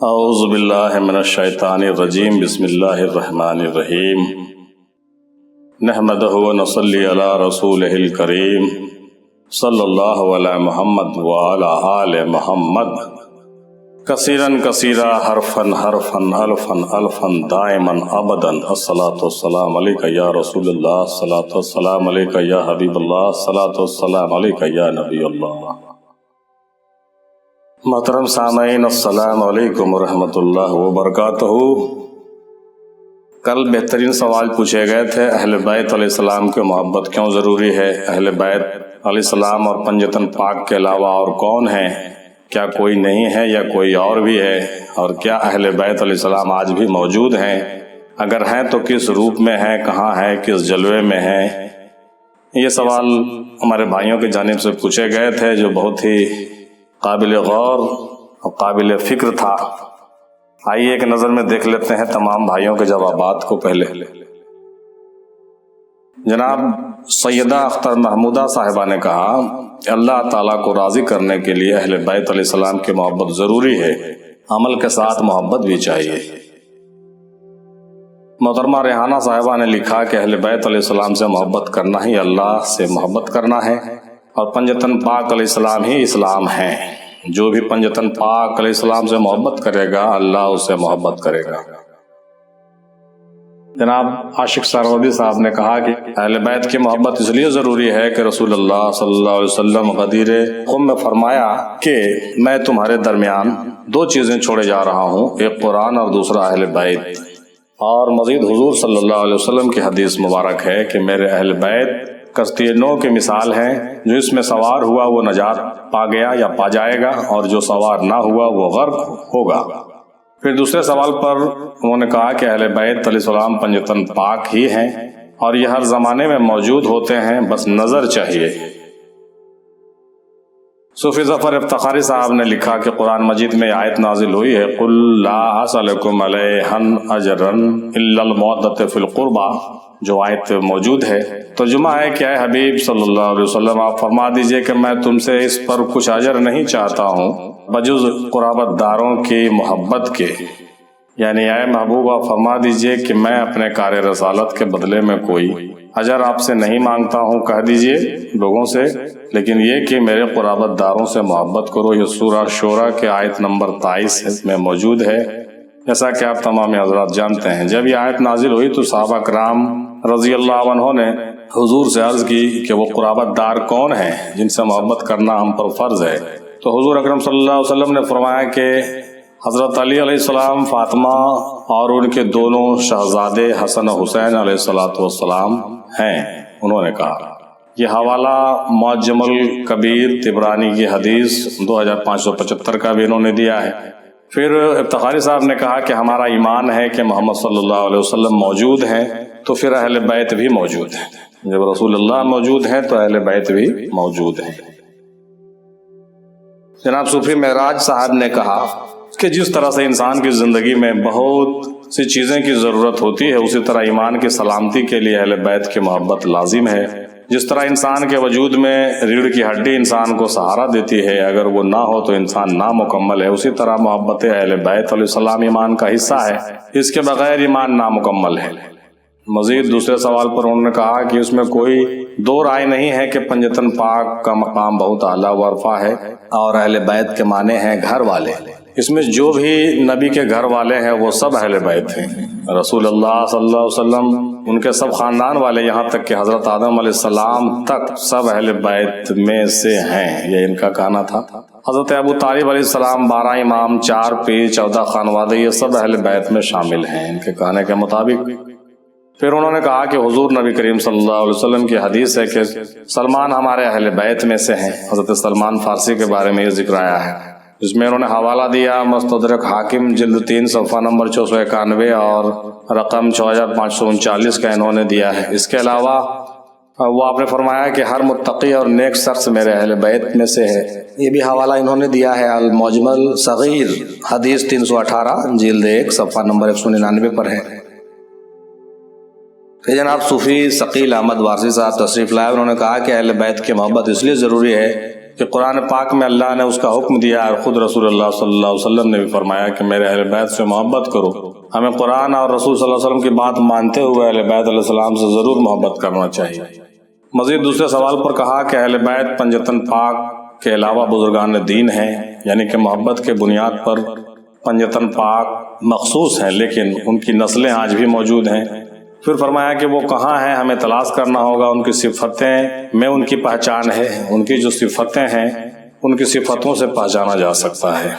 اعوذ باللہ من الشیطان الرجیم بسم اللہ الرحمن الرحیم نحمدہ ونصلی علی رسولہ الکریم صلی اللہ علی محمد وعلی آل محمد کثیراً کثیرا حرفاً حرفاً الفاً الفاً دائماً ابداً الصلاۃ والسلام علیک یا رسول اللہ، الصلاۃ والسلام علیک یا حبیب اللہ، الصلاۃ والسلام علیک یا نبی اللہ۔ محترم سامعین، السلام علیکم ورحمۃ اللہ وبرکاتہ۔ کل بہترین سوال پوچھے گئے تھے، اہل بیت علیہ السلام کی محبت کیوں ضروری ہے؟ اہل بیت علیہ السلام اور پنجتن پاک کے علاوہ اور کون ہیں؟ کیا کوئی نہیں ہے یا کوئی اور بھی ہے؟ اور کیا اہل بیت علیہ السلام آج بھی موجود ہیں؟ اگر ہیں تو کس روپ میں ہیں، کہاں ہیں، کس جلوے میں ہیں؟ یہ سوال ہمارے بھائیوں کی جانب سے پوچھے گئے تھے، جو بہت ہی قابل غور اور قابل فکر تھا۔ آئیے ایک نظر میں دیکھ لیتے ہیں تمام بھائیوں کے جوابات کو۔ پہلے جناب سیدہ اختر محمودہ صاحبہ نے کہا کہ اللہ تعالیٰ کو راضی کرنے کے لیے اہل بیت علیہ السلام کی محبت ضروری ہے، عمل کے ساتھ محبت بھی چاہیے۔ محترمہ ریحانہ صاحبہ نے لکھا کہ اہل بیت علیہ السلام سے محبت کرنا ہی اللہ سے محبت کرنا ہے، اور پنجتن پاک علیہ السلام ہی اسلام ہیں۔ جو بھی پنجتن پاک علیہ السلام سے محبت کرے گا، اللہ اس سے محبت کرے گا۔ جناب عاشق سہروردی صاحب نے کہا کہ اہل بیت کی محبت اس لیے ضروری ہے کہ رسول اللہ صلی اللہ علیہ وسلم غدیر قم میں فرمایا کہ میں تمہارے درمیان دو چیزیں چھوڑے جا رہا ہوں، ایک قرآن اور دوسرا اہل بیت۔ اور مزید حضور صلی اللہ علیہ وسلم کی حدیث مبارک ہے کہ میرے اہل بیت کشتی نو کی مثال ہے، جو اس میں سوار ہوا وہ نجات پا گیا یا پا جائے گا، اور جو سوار نہ ہوا وہ غرق ہوگا۔ پھر دوسرے سوال پر انہوں نے کہا کہ اہل بیت علیہ السلام پنجتن پاک ہی ہیں، اور یہ ہر زمانے میں موجود ہوتے ہیں، بس نظر چاہیے۔ صوفی ظفر افتخاری صاحب نے لکھا کہ قرآن مجید میں آیت نازل ہوئی ہے، قُلْ لَا أَسْأَلُكُمْ عَلَيْهِ أَجْرًا إِلَّا الْمَوَدَّةَ فِي الْقُرْبَى، جو آیت موجود ہے۔ ترجمہ ہے کہ اے حبیب صلی اللہ علیہ وسلم، آپ فرما دیجئے کہ میں تم سے اس پر کچھ اجر نہیں چاہتا ہوں بجز قرابت داروں کی محبت کے، یعنی اے محبوب آپ فرما دیجئے کہ میں اپنے کار رسالت کے بدلے میں کوئی اجر آپ سے نہیں مانگتا ہوں، کہہ دیجئے لوگوں سے، لیکن یہ کہ میرے قرابت داروں سے محبت کرو۔ یہ سورہ شورى کے آیت نمبر 23 میں موجود ہے۔ جیسا کہ آپ تمام حضرات جانتے ہیں، جب یہ آیت نازل ہوئی تو صحابہ کرام رضی اللہ عنہ نے حضور سے عرض کی کہ وہ قرابت دار کون ہیں جن سے محبت کرنا ہم پر فرض ہے؟ تو حضور اکرم صلی اللہ علیہ وسلم نے فرمایا کہ حضرت علی علیہ السلام، فاطمہ اور ان کے دونوں شہزادے حسن و حسین علیہ السلام ہیں۔ انہوں نے کہا، یہ حوالہ معجم الکبیر طبرانی کی حدیث 2575 کا بھی انہوں نے دیا ہے۔ پھر افتخاری صاحب نے کہا کہ ہمارا ایمان ہے کہ محمد صلی اللہ علیہ وسلم موجود ہیں تو پھر اہل بیت بھی موجود ہیں، جب رسول اللہ موجود ہیں تو اہل بیت بھی موجود ہیں۔ جناب صوفی معراج صاحب نے کہا کہ جس طرح سے انسان کی زندگی میں بہت سی چیزیں کی ضرورت ہوتی ہے، اسی طرح ایمان کی سلامتی کے لیے اہل بیت کی محبت لازم ہے۔ جس طرح انسان کے وجود میں ریڑھ کی ہڈی انسان کو سہارا دیتی ہے، اگر وہ نہ ہو تو انسان نامکمل ہے، اسی طرح محبت اہل بیت علیہ السلام ایمان کا حصہ ہے، اس کے بغیر ایمان نامکمل ہے۔ مزید دوسرے سوال پر انہوں نے کہا کہ اس میں کوئی دو رائے نہیں ہے کہ پنجتن پاک کا مقام بہت اعلیٰ و عرفہ ہے، اور اہل بیت کے معنی ہیں گھر والے۔ اس میں جو بھی نبی کے گھر والے ہیں وہ سب اہل بیت ہیں، رسول اللہ صلی اللہ علیہ وسلم، ان کے سب خاندان والے، یہاں تک کہ حضرت آدم علیہ السلام تک سب اہل بیت میں سے ہیں، یہ ان کا کہنا تھا۔ حضرت ابو طالب علیہ السلام، 12 امام، 4 پیر، 14 خانوادے، یہ سب اہل بیت میں شامل ہیں ان کے کہنے کے مطابق۔ پھر انہوں نے کہا کہ حضور نبی کریم صلی اللہ علیہ وسلم کی حدیث ہے کہ سلمان ہمارے اہل بیت میں سے ہیں۔ حضرت سلمان فارسی کے بارے میں یہ ذکر آیا ہے، جس میں انہوں نے حوالہ دیا مستدرک حاکم جلد 3 صفحہ نمبر 491 اور رقم 6539 کا انہوں نے دیا ہے۔ اس کے علاوہ وہ آپ نے فرمایا کہ ہر متقی اور نیک شخص میرے اہل بیت میں سے ہے، یہ بھی حوالہ انہوں نے دیا ہے المعجم الصغیر حدیث 318 جلد 1 صفحہ نمبر 199 پر ہے۔ کہ جناب صوفی ثقیل احمد وارثی صاحب تشریف لائے، انہوں نے کہا کہ اہل بیت کی محبت اس لیے ضروری ہے کہ قرآن پاک میں اللہ نے اس کا حکم دیا اور خود رسول اللہ صلی اللہ علیہ وسلم نے بھی فرمایا کہ میرے اہل بیت سے محبت کرو۔ ہمیں قرآن اور رسول صلی اللہ علیہ وسلم کی بات مانتے ہوئے اہل بیت علیہ السلام سے ضرور محبت کرنا چاہیے۔ مزید دوسرے سوال پر کہا کہ اہل بیت پنجتن پاک کے علاوہ بزرگان دین ہیں، یعنی کہ محبت کے بنیاد پر پنجتن پاک مخصوص ہیں، لیکن ان کی نسلیں آج بھی موجود ہیں۔ پھر فرمایا کہ وہ کہاں ہیں، ہمیں تلاش کرنا ہوگا، ان کی صفتیں میں ان کی پہچان ہے، ان کی جو صفتیں ہیں ان کی صفتوں سے پہچانا جا سکتا ہے۔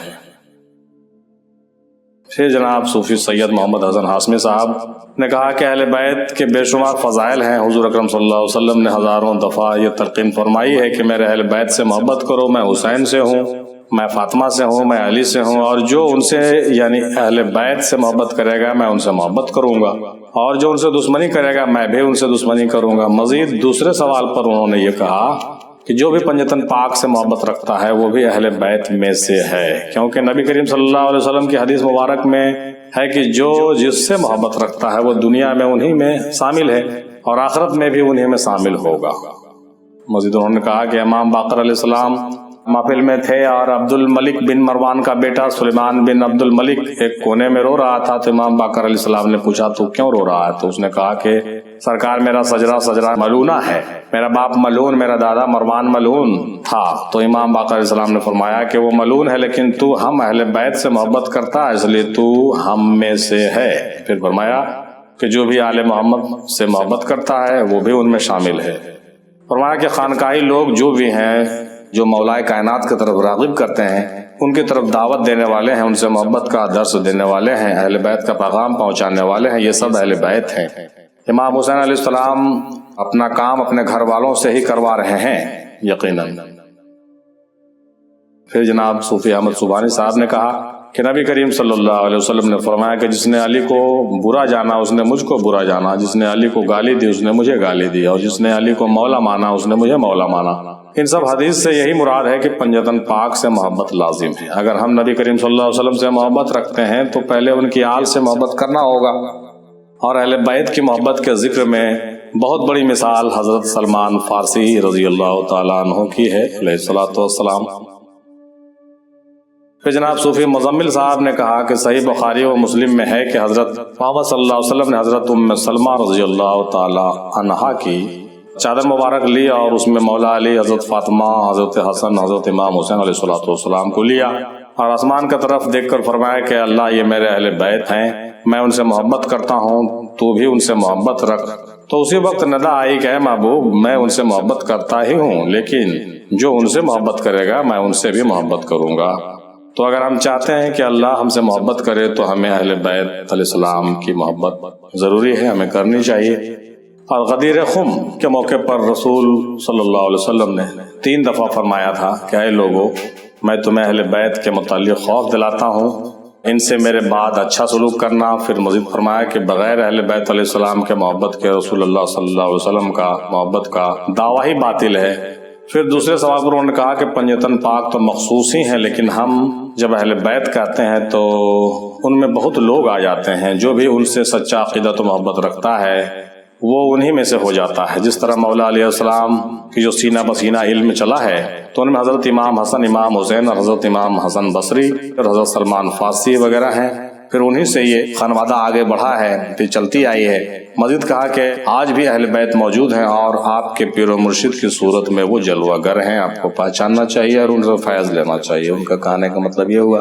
پھر جناب صوفی سید محمد حسن ہاشمی صاحب نے کہا کہ اہل بیت کے بے شمار فضائل ہیں، حضور اکرم صلی اللہ علیہ وسلم نے ہزاروں دفعہ یہ تلقین فرمائی ہے کہ میرے اہل بیت سے محبت کرو، میں حسین سے ہوں، میں فاطمہ سے ہوں، میں علی سے ہوں، اور جو ان سے یعنی اہل بیت سے محبت کرے گا میں ان سے محبت کروں گا، اور جو ان سے دشمنی کرے گا میں بھی ان سے دشمنی کروں گا۔ مزید دوسرے سوال پر انہوں نے یہ کہا کہ جو بھی پنجتن پاک سے محبت رکھتا ہے وہ بھی اہل بیت میں سے ہے، کیونکہ نبی کریم صلی اللہ علیہ وسلم کی حدیث مبارک میں ہے کہ جو جس سے محبت رکھتا ہے وہ دنیا میں انہی میں شامل ہے اور آخرت میں بھی انہی میں شامل ہوگا۔ مزید انہوں نے کہا کہ امام باقر علیہ السلام محفل میں تھے اور عبد الملک بن مروان کا بیٹا سلیمان بن عبد الملک ایک کونے میں رو رہا تھا، تو امام باقر علیہ السلام نے پوچھا تو کیوں رو رہا ہے؟ تو اس نے کہا کہ سرکار میرا سجرہ ملونہ ہے، میرا باپ ملون، میرا دادا مروان ملون تھا۔ تو امام باقر علیہ السلام نے فرمایا کہ وہ ملون ہے لیکن تو ہم اہل بیت سے محبت کرتا ہے اس لیے تو ہم میں سے ہے۔ پھر فرمایا کہ جو بھی آل محمد سے محبت کرتا ہے وہ بھی ان میں شامل ہے۔ فرمایا کہ خانقاہی لوگ جو بھی ہیں جو مولائے کائنات کی طرف راغب کرتے ہیں، ان کی طرف دعوت دینے والے ہیں، ان سے محبت کا درس دینے والے ہیں، اہل بیت کا پیغام پہنچانے والے ہیں، یہ سب اہل بیت ہیں۔ امام حسین علیہ السلام اپنا کام اپنے گھر والوں سے ہی کروا رہے ہیں یقیناً۔ پھر جناب صوفی احمد سبحانی صاحب نے کہا کہ نبی کریم صلی اللہ علیہ وسلم نے فرمایا کہ جس نے علی کو برا جانا اس نے مجھ کو برا جانا، جس نے علی کو گالی دی اس نے مجھے گالی دی، اور جس نے علی کو مولا مانا اس نے مجھے مولا مانا۔ ان سب حدیث سے یہی مراد ہے کہ پنجتن پاک سے محبت لازم ہے۔ اگر ہم نبی کریم صلی اللہ علیہ وسلم سے محبت رکھتے ہیں تو پہلے ان کی آل سے محبت کرنا ہوگا، اور اہل بیت کی محبت کے ذکر میں بہت بڑی مثال حضرت سلمان فارسی رضی اللہ تعالیٰ عنہ کی ہے علیہ الصلوۃ والسلام۔ پھر جناب صوفی مزمل صاحب نے کہا کہ صحیح بخاری و مسلم میں ہے کہ حضرت محمد صلی اللہ علیہ وسلم نے حضرت ام سلمہ رضی اللہ تعالی عنہا کی چادر مبارک لی اور اس میں مولا علی، حضرت فاطمہ، حضرت حسن، حضرت امام حسین علیہ الصلوۃ والسلام کو لیا اور آسمان کی طرف دیکھ کر فرمایا کہ اللہ یہ میرے اہل بیت ہیں، میں ان سے محبت کرتا ہوں، تو بھی ان سے محبت رکھ۔ تو اسی وقت ندا آئی کہ اے محبوب میں ان سے محبت کرتا ہی ہوں، لیکن جو ان سے محبت کرے گا میں ان سے بھی محبت کروں گا۔ تو اگر ہم چاہتے ہیں کہ اللہ ہم سے محبت کرے تو ہمیں اہل بیت علیہ السلام کی محبت ضروری ہے، ہمیں کرنی چاہیے۔ اور غدیر خم کے موقع پر رسول صلی اللہ علیہ وسلم نے 3 دفعہ فرمایا تھا کہ اے لوگو میں تمہیں اہل بیت کے متعلق خوف دلاتا ہوں، ان سے میرے بعد اچھا سلوک کرنا۔ پھر مزید فرمایا کہ بغیر اہل بیت علیہ السلام کے محبت کے رسول اللہ صلی اللہ علیہ وسلم کا محبت کا دعویٰ ہی باطل ہے۔ پھر دوسرے سوال پر انہوں نے کہا کہ پنجتن پاک تو مخصوص ہی ہیں، لیکن ہم جب اہل بیت کہتے ہیں تو ان میں بہت لوگ آ جاتے ہیں، جو بھی ان سے سچا عقیدت و محبت رکھتا ہے وہ انہی میں سے ہو جاتا ہے۔ جس طرح مولا علیہ السلام کی جو سینہ بسینہ علم چلا ہے تو ان میں حضرت امام حسن، امام حسین اور حضرت امام حسن بصری اور حضرت سلمان فارسی وغیرہ ہیں، پھر انہی سے یہ خانوادہ آگے بڑھا ہے، پھر چلتی آئی ہے۔ مزید کہا کہ آج بھی اہل بیت موجود ہیں اور آپ کے پیر و مرشد کی صورت میں وہ جلوہ گر ہیں، آپ کو پہچاننا چاہیے اور ان سے فیض لینا چاہیے۔ ان کا کہنے کا مطلب یہ ہوا۔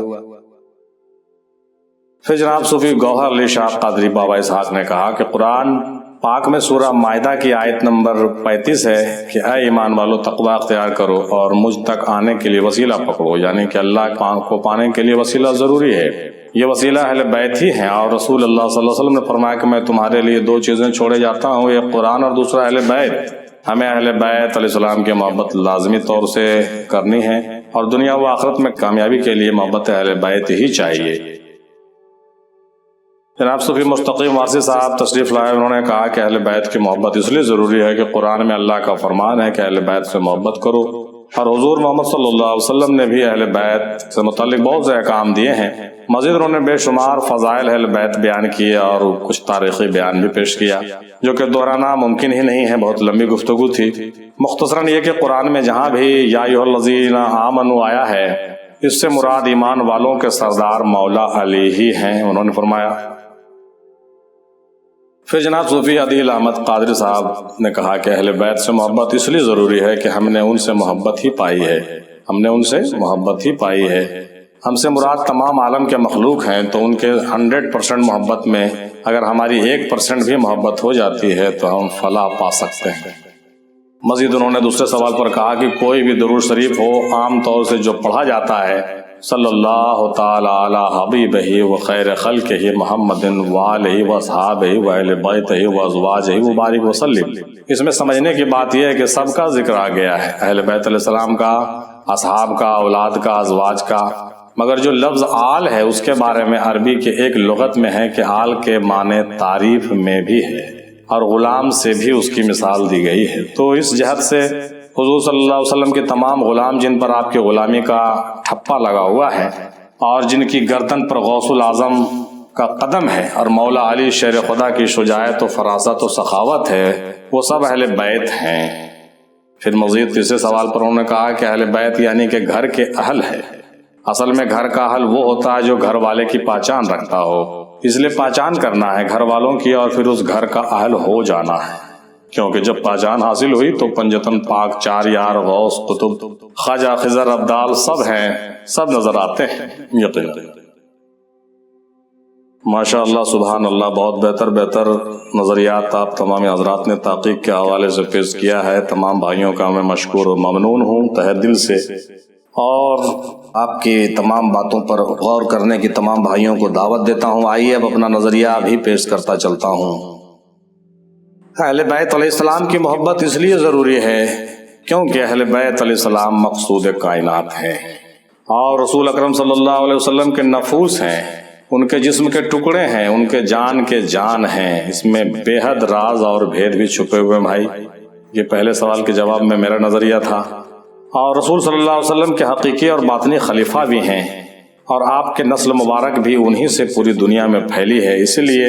پھر جناب صوفی گوہر علی شاہ قادری بابا اسحاق نے کہا کہ قرآن پاک میں سورہ مائدہ کی آیت نمبر 35 ہے کہ اے ایمان والو تقوی اختیار کرو اور مجھ تک آنے کے لیے وسیلہ پکڑو، یعنی کہ اللہ کو پانے کے لیے وسیلہ ضروری ہے۔ یہ وسیلہ اہل بیت ہی ہیں، اور رسول اللہ صلی اللہ علیہ وسلم نے فرمایا کہ میں تمہارے لیے 2 چیزیں چھوڑے جاتا ہوں، ایک قرآن اور دوسرا اہل بیت۔ ہمیں اہل بیت علیہ السلام کی محبت لازمی طور سے کرنی ہے، اور دنیا و آخرت میں کامیابی کے لیے محبت اہل بیت ہی چاہیے۔ جناب صوفی مستقیم وارثی صاحب تشریف لائے، انہوں نے کہا کہ اہل بیت کی محبت اس لیے ضروری ہے کہ قرآن میں اللہ کا فرمان ہے کہ اہل بیت سے محبت کرو، اور حضور محمد صلی اللہ علیہ وسلم نے بھی اہل بیت سے متعلق بہت سے احکام دیے ہیں۔ مزید انہوں نے بے شمار فضائل اہل بیت بیان کیے اور کچھ تاریخی بیان بھی پیش کیا۔ جو کہ دہرانا ممکن ہی نہیں ہے، بہت لمبی گفتگو تھی۔ مختصراً یہ کہ قرآن میں جہاں بھی یا ایھا الذین آمنوا آیا ہے، اس سے مراد ایمان والوں کے سردار مولا علی ہی ہیں، انہوں نے فرمایا۔ پھر جناب صوفی عدیل احمد قادری صاحب نے کہا کہ اہل بیت سے محبت اس لیے ضروری ہے کہ ہم نے ان سے محبت ہی پائی ہے، ہم نے ان سے محبت ہی پائی ہے۔ ہم سے مراد تمام عالم کے مخلوق ہیں، تو ان کے 100% محبت میں اگر ہماری 1% بھی محبت ہو جاتی ہے تو ہم فلاح پا سکتے ہیں۔ مزید انہوں نے دوسرے سوال پر کہا کہ کوئی بھی درود شریف ہو، عام طور سے جو پڑھا جاتا ہے صلی اللہ تعالی علی حبیبہ و خیر خلقہ محمد وآلہ واصحابہ واہل بیتہ وازواجہ وبارک وسلم، اس میں سمجھنے کی بات یہ ہے کہ سب کا ذکر آ گیا ہے، اہل بیت علیہ السلام کا، اصحاب کا، اولاد کا، ازواج کا، مگر جو لفظ آل ہے اس کے بارے میں عربی کے ایک لغت میں ہے کہ آل کے معنی تعریف میں بھی ہے، اور غلام سے بھی اس کی مثال دی گئی ہے۔ تو اس جہت سے حضور صلی اللہ علیہ وسلم کے تمام غلام جن پر آپ کی غلامی کا ٹھپا لگا ہوا ہے اور جن کی گردن پر غوث العظم کا قدم ہے اور مولا علی شیر خدا کی شجاعت و فراست و سخاوت ہے، وہ سب اہل بیت ہیں۔ پھر مزید تیسرے سوال پر انہوں نے کہا کہ اہل بیت یعنی کہ گھر کے اہل ہے۔ اصل میں گھر کا اہل وہ ہوتا ہے جو گھر والے کی پہچان رکھتا ہو، اس لیے پہچان کرنا ہے گھر والوں کی اور پھر اس گھر کا اہل ہو جانا ہے، کیونکہ جب پہچان حاصل ہوئی تو پنجتن پاک، چار یار، غوث، قطب، خواجہ، خضر، ابدال سب ہیں، سب نظر آتے ہیں یقیناً۔ ماشاء اللہ، سبحان اللہ، بہت بہتر نظریات آپ تمام حضرات نے تحقیق کے حوالے سے پیش کیا ہے۔ تمام بھائیوں کا میں مشکور و ممنون ہوں تہہ دل سے، اور آپ کی تمام باتوں پر غور کرنے کی تمام بھائیوں کو دعوت دیتا ہوں۔ آئیے اب اپنا نظریہ بھی پیش کرتا چلتا ہوں۔ اہل بیت علیہ السلام کی محبت اس لیے ضروری ہے کیونکہ اہل بیت علیہ السلام مقصود کائنات ہیں اور رسول اکرم صلی اللہ علیہ وسلم کے نفوس ہیں، ان کے جسم کے ٹکڑے ہیں، ان کے جان ہیں۔ اس میں بے حد راز اور بھید بھی چھپے ہوئے بھائی۔ یہ پہلے سوال کے جواب میں میرا نظریہ تھا، اور رسول صلی اللہ علیہ وسلم کے حقیقی اور باطنی خلیفہ بھی ہیں، اور آپ کے نسل مبارک بھی انہی سے پوری دنیا میں پھیلی ہے، اسی لیے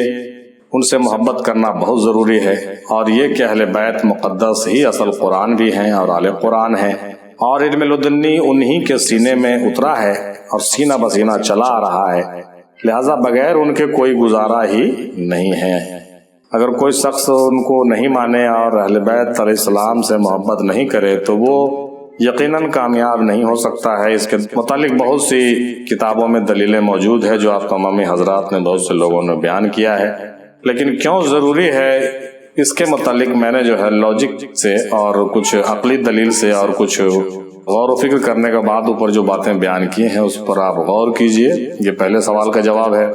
ان سے محبت کرنا بہت ضروری ہے۔ اور یہ کہ اہل بیت مقدس ہی اصل قرآن بھی ہیں اور اہل قرآن ہیں، اور علم لدنی انہی کے سینے میں اترا ہے اور سینہ بسینہ چلا آ رہا ہے، لہذا بغیر ان کے کوئی گزارا ہی نہیں ہے۔ اگر کوئی شخص ان کو نہیں مانے اور اہل بیت علیہ السلام سے محبت نہیں کرے تو وہ یقیناً کامیاب نہیں ہو سکتا ہے۔ اس کے متعلق بہت سی کتابوں میں دلیلیں موجود ہے جو آپ تمامی حضرات نے، بہت سے لوگوں نے بیان کیا ہے، لیکن کیوں ضروری ہے اس کے متعلق میں نے جو ہے لاجک سے اور کچھ عقلی دلیل سے اور کچھ غور و فکر کرنے کے بعد اوپر جو باتیں بیان کی ہیں اس پر آپ غور کیجئے۔ یہ پہلے سوال کا جواب ہے۔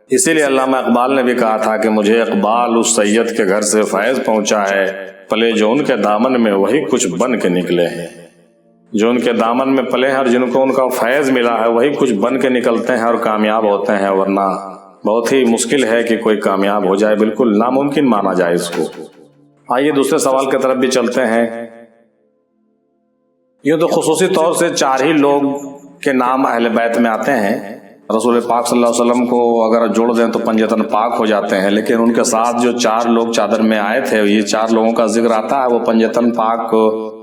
اسی لیے علامہ اقبال نے بھی کہا تھا کہ مجھے اقبال اس سید کے گھر سے فیض پہنچا ہے، پلے جو ان کے دامن میں وہی کچھ بن کے نکلے ہیں۔ جو ان کے دامن میں پلے ہیں اور جن کو ان کا فیض ملا ہے وہی کچھ بن کے نکلتے ہیں اور کامیاب ہوتے ہیں، ورنہ بہت ہی مشکل ہے کہ کوئی کامیاب ہو جائے، بالکل ناممکن مانا جائے اس کو۔ آئیے دوسرے سوال کی طرف بھی چلتے ہیں۔ یہ تو خصوصی طور سے 4 ہی لوگ کے نام اہل بیت میں آتے ہیں۔ رسول پاک صلی اللہ علیہ وسلم کو اگر جوڑ دیں تو پنجتن پاک ہو جاتے ہیں، لیکن ان کے ساتھ جو 4 لوگ چادر میں آئے تھے، یہ 4 لوگوں کا ذکر آتا ہے، وہ پنجتن پاک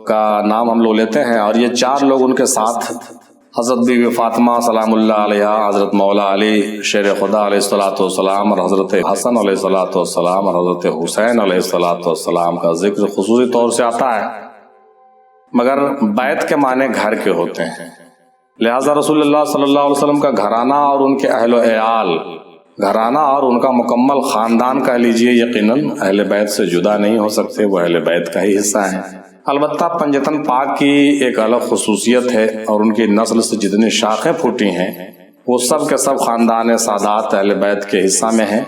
کا نام ہم لوگ لیتے ہیں، اور یہ 4 لوگ ان کے ساتھ حضرت بی بی فاطمہ سلام اللہ علیہا، حضرت مولا علی شیر خدا علیہ الصلوۃ والسلام، اور حضرت حسن علیہ الصلوۃ والسلام اور حضرت حسین علیہ الصلوۃ والسلام کا ذکر خصوصی طور سے آتا ہے، مگر بیت کے معنی گھر کے ہوتے ہیں، لہذا رسول اللہ صلی اللہ علیہ وسلم کا گھرانہ اور ان کے اہل و عیال، گھرانہ اور ان کا مکمل خاندان کہہ لیجئے، یقیناً اہل بیت سے جدا نہیں ہو سکتے، وہ اہل بیت کا ہی حصہ ہیں۔ البتہ پنجتن پاک کی ایک الگ خصوصیت ہے، اور ان کی نسل سے جتنی شاخیں پھوٹی ہیں وہ سب کے سب خاندان سادات اہل بیت کے حصہ میں ہیں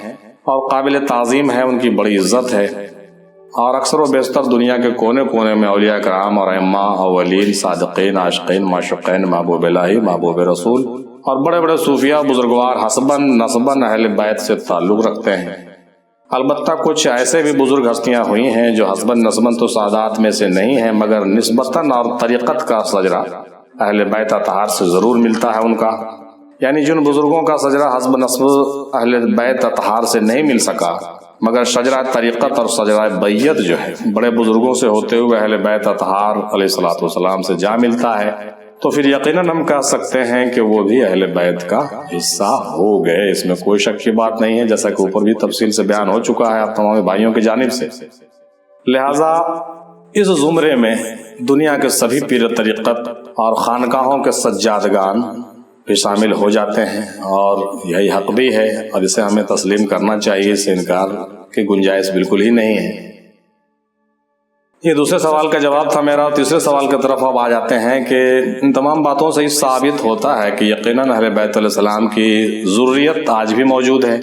اور قابل تعظیم ہے، ان کی بڑی عزت ہے، اور اکثر و بیشتر دنیا کے کونے کونے میں اولیاء کرام اور ائمہ، اولین، صادقین، عاشقین، معشوقین، محبوب الہی، محبوب رسول اور بڑے بڑے صوفیاء بزرگوار حسباً نسباً اہل بیت سے تعلق رکھتے ہیں۔ البتہ کچھ ایسے بھی بزرگ ہستیاں ہوئی ہیں جو حسباً نسباً تو سادات میں سے نہیں ہیں، مگر نسبتاً اور طریقت کا سجرہ اہل بیت اطہار سے ضرور ملتا ہے ان کا، یعنی جن بزرگوں کا سجرہ حسب نسب اہل بیت اطہار سے نہیں مل سکا مگر شجرہ طریقت اور شجرہ بیت جو ہے بڑے بزرگوں سے ہوتے ہوئے اہل بیت اطہار علیہ الصلوۃ والسلام سے جا ملتا ہے تو پھر یقیناً ہم کہہ سکتے ہیں کہ وہ بھی اہل بیت کا حصہ ہو گئے، اس میں کوئی شک کی بات نہیں ہے، جیسا کہ اوپر بھی تفصیل سے بیان ہو چکا ہے آپ تمام بھائیوں کی جانب سے۔ لہٰذا اس زمرے میں دنیا کے سبھی پیر طریقت اور خانقاہوں کے سجادگان بھی شامل ہو جاتے ہیں، اور یہی حق بھی ہے اور اسے ہمیں تسلیم کرنا چاہیے، اس سے انکار کی گنجائش بالکل ہی نہیں ہے۔ یہ دوسرے سوال کا جواب تھا میرا، اور تیسرے سوال کی طرف اب آ جاتے ہیں کہ ان تمام باتوں سے یہ ثابت ہوتا ہے کہ یقیناً اہل بیت علیہ السلام کی ضروریت آج بھی موجود ہے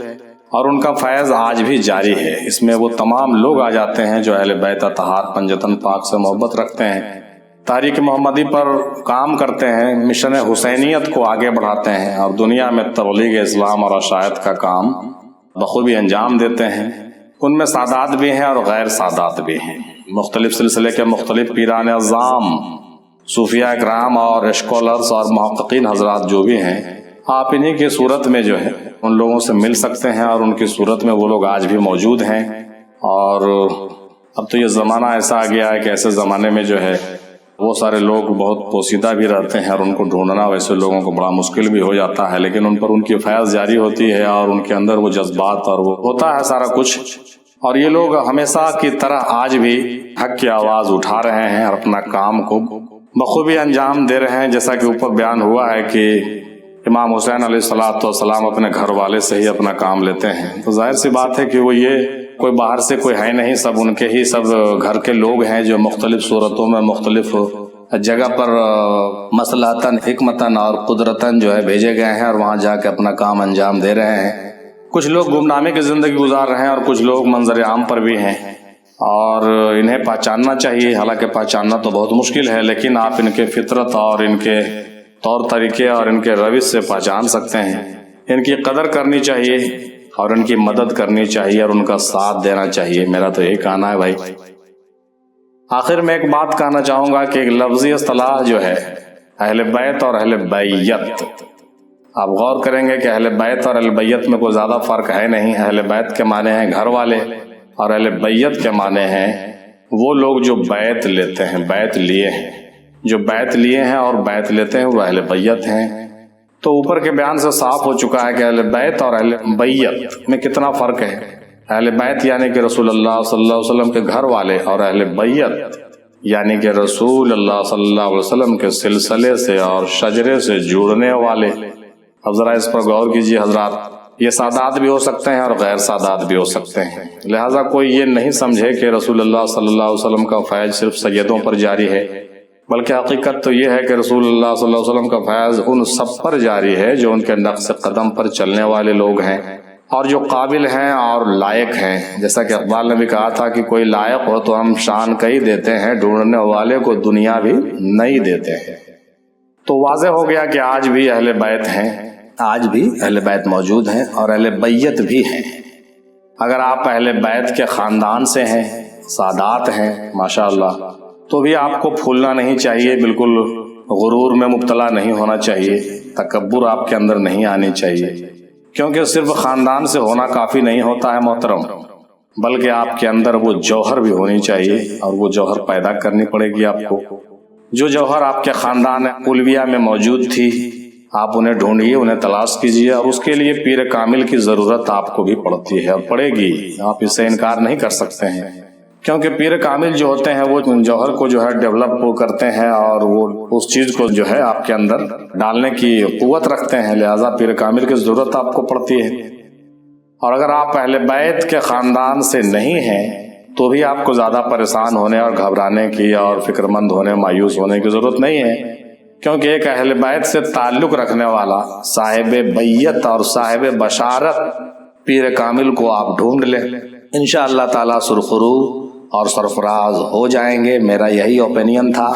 اور ان کا فیض آج بھی جاری ہے۔ اس میں وہ تمام لوگ آ جاتے ہیں جو اہل بیت اطہار پنجتن پاک سے محبت رکھتے ہیں، تاریخ محمدی پر کام کرتے ہیں، مشن حسینیت کو آگے بڑھاتے ہیں اور دنیا میں تبلیغ اسلام اور اشاعت کا کام بخوبی انجام دیتے ہیں۔ ان میں سادات بھی ہیں اور غیر سادات بھی ہیں، مختلف سلسلے کے مختلف پیران اعظام، صوفیہ اکرام اور اسکالرز اور محققین حضرات جو بھی ہیں، آپ انہی کی صورت میں جو ہے ان لوگوں سے مل سکتے ہیں، اور ان کی صورت میں وہ لوگ آج بھی موجود ہیں۔ اور اب تو یہ زمانہ ایسا آ گیا ہے کہ ایسے زمانے میں جو ہے وہ سارے لوگ بہت پوسیدہ بھی رہتے ہیں اور ان کو ڈھونڈنا ویسے لوگوں کو بڑا مشکل بھی ہو جاتا ہے، لیکن ان پر ان کی فیض جاری ہوتی ہے اور ان کے اندر وہ جذبات اور وہ ہوتا ہے سارا کچھ، اور یہ لوگ ہمیشہ کی طرح آج بھی حق کی آواز اٹھا رہے ہیں اور اپنا کام کو بخوبی انجام دے رہے ہیں، جیسا کہ اوپر بیان ہوا ہے کہ امام حسین علیہ الصلوۃ والسلام اپنے گھر والے سے ہی اپنا کام لیتے ہیں، تو ظاہر سی بات ہے کہ وہ یہ کوئی باہر سے کوئی ہے نہیں، سب ان کے ہی سب گھر کے لوگ ہیں جو مختلف صورتوں میں مختلف جگہ پر مصلحتاً حکمتاً اور قدرتاً جو ہے بھیجے گئے ہیں اور وہاں جا کے اپنا کام انجام دے رہے ہیں۔ کچھ لوگ گمنامی کی زندگی گزار رہے ہیں اور کچھ لوگ منظر عام پر بھی ہیں، اور انہیں پہچاننا چاہیے، حالانکہ پہچاننا تو بہت مشکل ہے، لیکن آپ ان کے فطرت اور ان کے طور طریقے اور ان کے روش سے پہچان سکتے ہیں۔ ان کی قدر کرنی چاہیے اور ان کی مدد کرنی چاہیے اور ان کا ساتھ دینا چاہیے، میرا تو یہی کہنا ہے بھائی۔ آخر میں ایک بات کہنا چاہوں گا کہ ایک لفظی اصطلاح جو ہے اہل بیت اور اہل بیت، آپ غور کریں گے کہ اہل بیت اور اہل بیت میں کوئی زیادہ فرق ہے نہیں۔ اہل بیت کے معنی ہیں گھر والے، اور اہل بیت کے معنی ہیں وہ لوگ جو بیت لیتے ہیں، بیت لیے ہیں، جو بیت لیے ہیں اور بیت لیتے ہیں وہ اہل بیت ہیں۔ تو اوپر کے بیان سے صاف ہو چکا ہے کہ اہل بیت اور اہل بیت میں کتنا فرق ہے۔ اہل بیت یعنی کہ رسول اللہ صلی اللہ علیہ وسلم کے گھر والے، اور اہل بیت یعنی کہ رسول اللہ صلی اللہ علیہ وسلم کے سلسلے سے اور شجرے سے جڑنے والے۔ اب ذرا اس پر غور کیجیے حضرات، یہ سادات بھی ہو سکتے ہیں اور غیر سادات بھی ہو سکتے ہیں، لہٰذا کوئی یہ نہیں سمجھے کہ رسول اللہ صلی اللہ علیہ وسلم کا فیض صرف سیدوں پر جاری ہے، بلکہ حقیقت تو یہ ہے کہ رسول اللہ صلی اللہ علیہ وسلم کا فیض ان سب پر جاری ہے جو ان کے نقش قدم پر چلنے والے لوگ ہیں اور جو قابل ہیں اور لائق ہیں۔ جیسا کہ اقبال نے بھی کہا تھا کہ کوئی لائق ہو تو ہم شان کئی دیتے ہیں، ڈھونڈنے والے کو دنیا بھی نہیں دیتے ہیں۔ تو واضح ہو گیا کہ آج بھی اہل بیت ہیں، آج بھی اہل بیت موجود ہیں اور اہل بیت بھی ہیں۔ اگر آپ اہل بیت کے خاندان سے ہیں، سادات ہیں ماشاءاللہ، تو بھی آپ کو پھولنا نہیں چاہیے، بالکل غرور میں مبتلا نہیں ہونا چاہیے، تکبر آپ کے اندر نہیں آنی چاہیے، کیونکہ صرف خاندان سے ہونا کافی نہیں ہوتا ہے محترم، بلکہ آپ کے اندر وہ جوہر بھی ہونی چاہیے، اور وہ جوہر پیدا کرنی پڑے گی آپ کو۔ جو جوہر آپ کے خاندان علویہ میں موجود تھی، آپ انہیں ڈھونڈیے، انہیں تلاش کیجیے، اور اس کے لیے پیر کامل کی ضرورت آپ کو بھی پڑتی ہے اور پڑے گی، آپ اس سے انکار نہیں کر سکتے ہیں، کیونکہ پیر کامل جو ہوتے ہیں وہ جوہر کو جو ہے ڈیولپ کرتے ہیں اور وہ اس چیز کو جو ہے آپ کے اندر ڈالنے کی قوت رکھتے ہیں، لہٰذا پیر کامل کی ضرورت آپ کو پڑتی ہے۔ اور اگر آپ اہل بیت کے خاندان سے نہیں ہیں تو بھی آپ کو زیادہ پریشان ہونے اور گھبرانے کی اور فکر مند ہونے، مایوس ہونے کی ضرورت نہیں ہے، کیونکہ ایک اہل بیت سے تعلق رکھنے والا صاحب بیت اور صاحب بشارت پیر کامل کو آپ ڈھونڈ لیں، انشاءاللہ تعالیٰ سرخرو اور سرفراز ہو جائیں گے۔ میرا یہی اوپینین تھا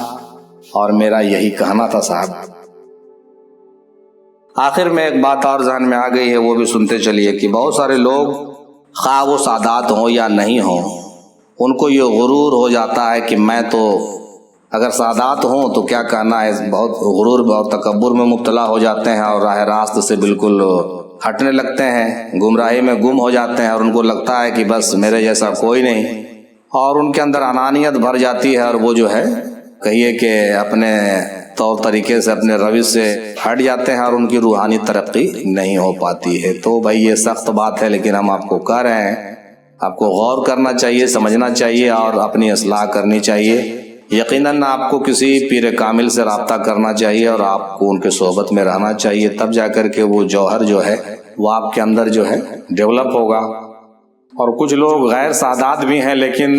اور میرا یہی کہنا تھا صاحب۔ آخر میں ایک بات اور ذہن میں آ گئی ہے، وہ بھی سنتے چلیے کہ بہت سارے لوگ خواہ وہ سادات ہوں یا نہیں ہوں، ان کو یہ غرور ہو جاتا ہے کہ میں تو اگر سادات ہوں تو کیا کہنا ہے، بہت غرور اور تکبر میں مبتلا ہو جاتے ہیں اور راہ راست سے بالکل ہٹنے لگتے ہیں، گمراہی میں گم ہو جاتے ہیں اور ان کو لگتا ہے کہ بس میرے جیسا کوئی نہیں، اور ان کے اندر انانیت بھر جاتی ہے اور وہ جو ہے کہیے کہ اپنے طور طریقے سے اپنے روش سے ہٹ جاتے ہیں اور ان کی روحانی ترقی نہیں ہو پاتی ہے۔ تو بھائی یہ سخت بات ہے، لیکن ہم آپ کو کہہ رہے ہیں، آپ کو غور کرنا چاہیے، سمجھنا چاہیے اور اپنی اصلاح کرنی چاہیے۔ یقیناً آپ کو کسی پیر کامل سے رابطہ کرنا چاہیے اور آپ کو ان کے صحبت میں رہنا چاہیے، تب جا کر کے وہ جوہر جو ہے وہ آپ کے اندر جو ہے ڈیولپ ہوگا۔ اور کچھ لوگ غیر سادات بھی ہیں لیکن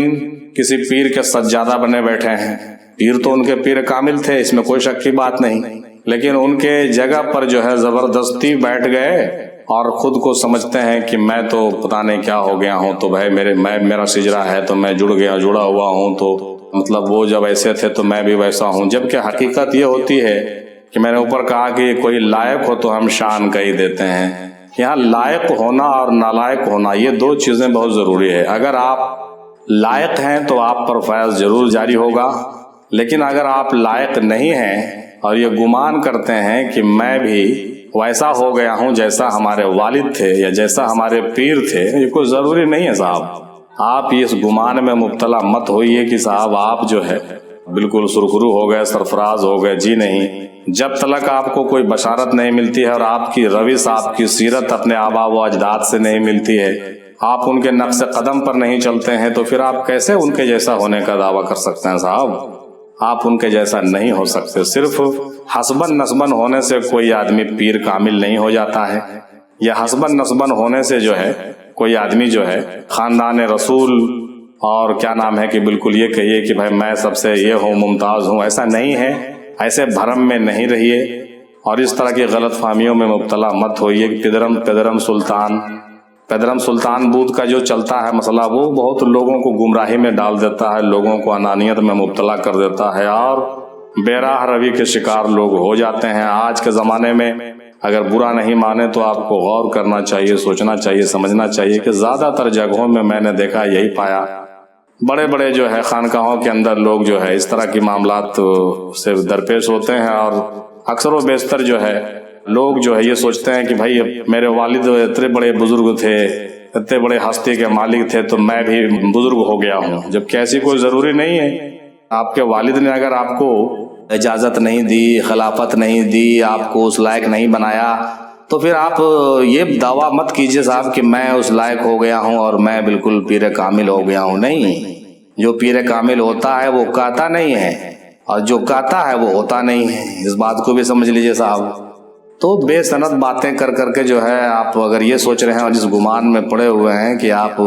کسی پیر کے سجادہ بنے بیٹھے ہیں۔ پیر تو ان کے پیر کامل تھے، اس میں کوئی شک کی بات نہیں، لیکن ان کے جگہ پر جو ہے زبردستی بیٹھ گئے اور خود کو سمجھتے ہیں کہ میں تو پتہ نہیں کیا ہو گیا ہوں، تو بھائی میرا سجرہ ہے تو میں جڑا ہوا ہوں، تو مطلب وہ جب ایسے تھے تو میں بھی ویسا ہوں۔ جبکہ حقیقت یہ ہوتی ہے کہ میں نے اوپر کہا کہ کوئی لائق ہو تو ہم شان کہی دیتے ہیں۔ یہاں لائق ہونا اور نالائق ہونا یہ دو چیزیں بہت ضروری ہے۔ اگر آپ لائق ہیں تو آپ پر فیض ضرور جاری ہوگا، لیکن اگر آپ لائق نہیں ہیں اور یہ گمان کرتے ہیں کہ میں بھی ویسا ہو گیا ہوں جیسا ہمارے والد تھے یا جیسا ہمارے پیر تھے، یہ کوئی ضروری نہیں ہے صاحب۔ آپ اس گمان میں مبتلا مت ہوئیے کہ صاحب آپ جو ہے بالکل سرخرو ہو گئے، سرفراز ہو گئے، جی نہیں۔ جب تک آپ کو کوئی بشارت نہیں ملتی ہے اور آپ کی روش، آپ کی سیرت اپنے آبا و اجداد سے نہیں ملتی ہے، آپ ان کے نقش قدم پر نہیں چلتے ہیں، تو پھر آپ کیسے ان کے جیسا ہونے کا دعویٰ کر سکتے ہیں صاحب؟ آپ ان کے جیسا نہیں ہو سکتے۔ صرف حسبن نسبن ہونے سے کوئی آدمی پیر کامل نہیں ہو جاتا ہے، یا حسبن نسبن ہونے سے جو ہے کوئی آدمی جو ہے خاندان رسول اور کیا نام ہے کہ بالکل یہ کہیے کہ بھائی میں سب سے یہ ہوں، ممتاز ہوں، ایسا نہیں ہے۔ ایسے بھرم میں نہیں رہیے اور اس طرح کی غلط فہمیوں میں مبتلا مت ہوئیے۔ پیدرم سلطان بدھ کا جو چلتا ہے مسئلہ، وہ بہت لوگوں کو گمراہی میں ڈال دیتا ہے، لوگوں کو انانیت میں مبتلا کر دیتا ہے اور بے راہ روی کے شکار لوگ ہو جاتے ہیں۔ آج کے زمانے میں اگر برا نہیں مانے تو آپ کو غور کرنا چاہیے، سوچنا چاہیے، سمجھنا چاہیے کہ زیادہ تر جگہوں میں نے دیکھا، یہی پایا، بڑے بڑے جو ہے خانقاہوں کے اندر لوگ جو ہے اس طرح کی معاملات سے درپیش ہوتے ہیں، اور اکثر و بیشتر جو ہے لوگ جو ہے یہ سوچتے ہیں کہ بھائی میرے والد اتنے بڑے بزرگ تھے، اتنے بڑے ہستی کے مالک تھے، تو میں بھی بزرگ ہو گیا ہوں، جبکہ ایسی کوئی ضروری نہیں ہے۔ آپ کے والد نے اگر آپ کو اجازت نہیں دی، خلافت نہیں دی، آپ کو اس لائق نہیں بنایا، تو پھر آپ یہ دعویٰ مت کیجئے صاحب کہ میں اس لائق ہو گیا ہوں اور میں بالکل پیر کامل ہو گیا ہوں۔ نہیں، جو پیر کامل ہوتا ہے وہ کہتا نہیں ہے، اور جو کہتا ہے وہ ہوتا نہیں ہے، اس بات کو بھی سمجھ لیجئے صاحب۔ تو بے سند باتیں کر کے جو ہے آپ اگر یہ سوچ رہے ہیں اور جس گمان میں پڑے ہوئے ہیں کہ آپ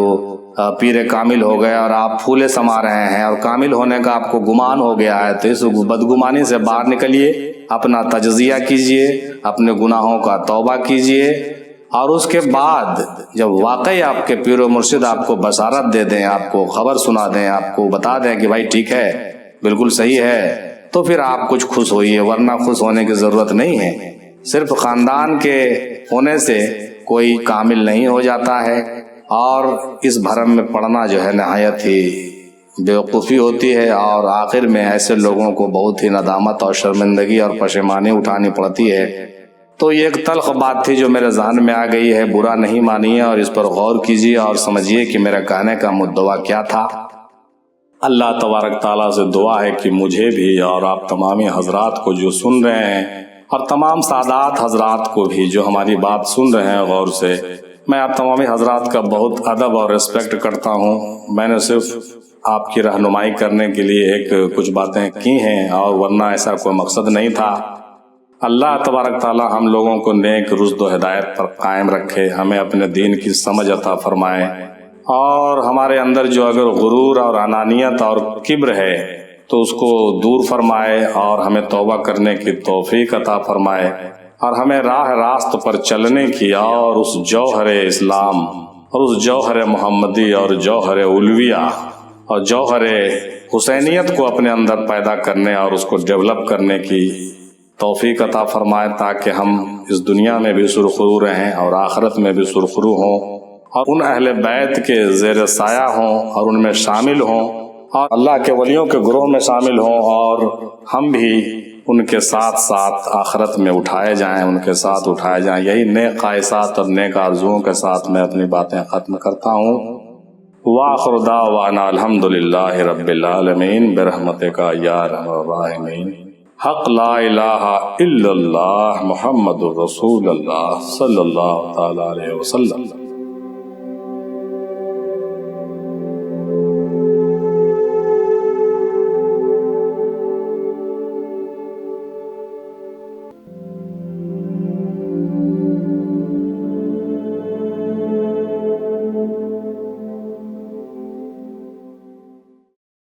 پیر کامل ہو گئے اور آپ پھولے سما رہے ہیں اور کامل ہونے کا آپ کو گمان ہو گیا ہے، تو اس بدگمانی سے باہر نکلیے، اپنا تجزیہ کیجئے، اپنے گناہوں کا توبہ کیجئے، اور اس کے بعد جب واقعی آپ کے پیر و مرشد آپ کو بشارت دے دیں، آپ کو خبر سنا دیں، آپ کو بتا دیں کہ بھائی ٹھیک ہے، بالکل صحیح ہے، تو پھر آپ کچھ خوش ہوئیے، ورنہ خوش ہونے کی ضرورت نہیں ہے۔ صرف خاندان کے ہونے سے کوئی کامل نہیں ہو جاتا ہے، اور اس بھرم میں پڑنا جو ہے نہایت ہی بیوقوفی ہوتی ہے، اور آخر میں ایسے لوگوں کو بہت ہی ندامت اور شرمندگی اور پشیمانی اٹھانی پڑتی ہے۔ تو یہ ایک تلخ بات تھی جو میرے ذہن میں آ گئی ہے، برا نہیں مانیے اور اس پر غور کیجیے اور سمجھیے کہ میرا کہنے کا مدعا کیا تھا۔ اللہ تبارک تعالیٰ سے دعا ہے کہ مجھے بھی اور آپ تمامی حضرات کو جو سن رہے ہیں، اور تمام سادات حضرات کو بھی جو ہماری بات سن رہے ہیں غور سے، میں آپ تمامی حضرات کا بہت ادب اور ریسپیکٹ کرتا ہوں۔ میں نے صرف آپ کی رہنمائی کرنے کے لیے کچھ باتیں کی ہیں، اور ورنہ ایسا کوئی مقصد نہیں تھا۔ اللہ تبارک تعالیٰ ہم لوگوں کو نیک رشد و ہدایت پر قائم رکھے، ہمیں اپنے دین کی سمجھ عطا فرمائے، اور ہمارے اندر جو اگر غرور اور انانیت اور کبر ہے تو اس کو دور فرمائے، اور ہمیں توبہ کرنے کی توفیق عطا فرمائے، اور ہمیں راہ راست پر چلنے کی، اور اس جوہر اسلام اور اس جوہر محمدی اور جوہر علویہ اور جوہر حسینیت کو اپنے اندر پیدا کرنے اور اس کو ڈیولپ کرنے کی توفیق عطا فرمائے، تاکہ ہم اس دنیا میں بھی سرخرو رہیں اور آخرت میں بھی سرخرو ہوں، اور ان اہل بیت کے زیر سایہ ہوں اور ان میں شامل ہوں، اور اللہ کے ولیوں کے گروہ میں شامل ہوں، اور ہم بھی ان کے ساتھ ساتھ آخرت میں اٹھائے جائیں، ان کے ساتھ اٹھائے جائیں۔ یہی نیک خواہشات اور نیک آرزوؤں کے ساتھ میں اپنی باتیں ختم کرتا ہوں۔ وآخر دعوانا الحمدللہ رب العالمین برحمتک یا ارحم الراحمین۔ حق لا الہ الا اللہ محمد الرسول اللہ صلی اللہ تعالی علیہ وسلم۔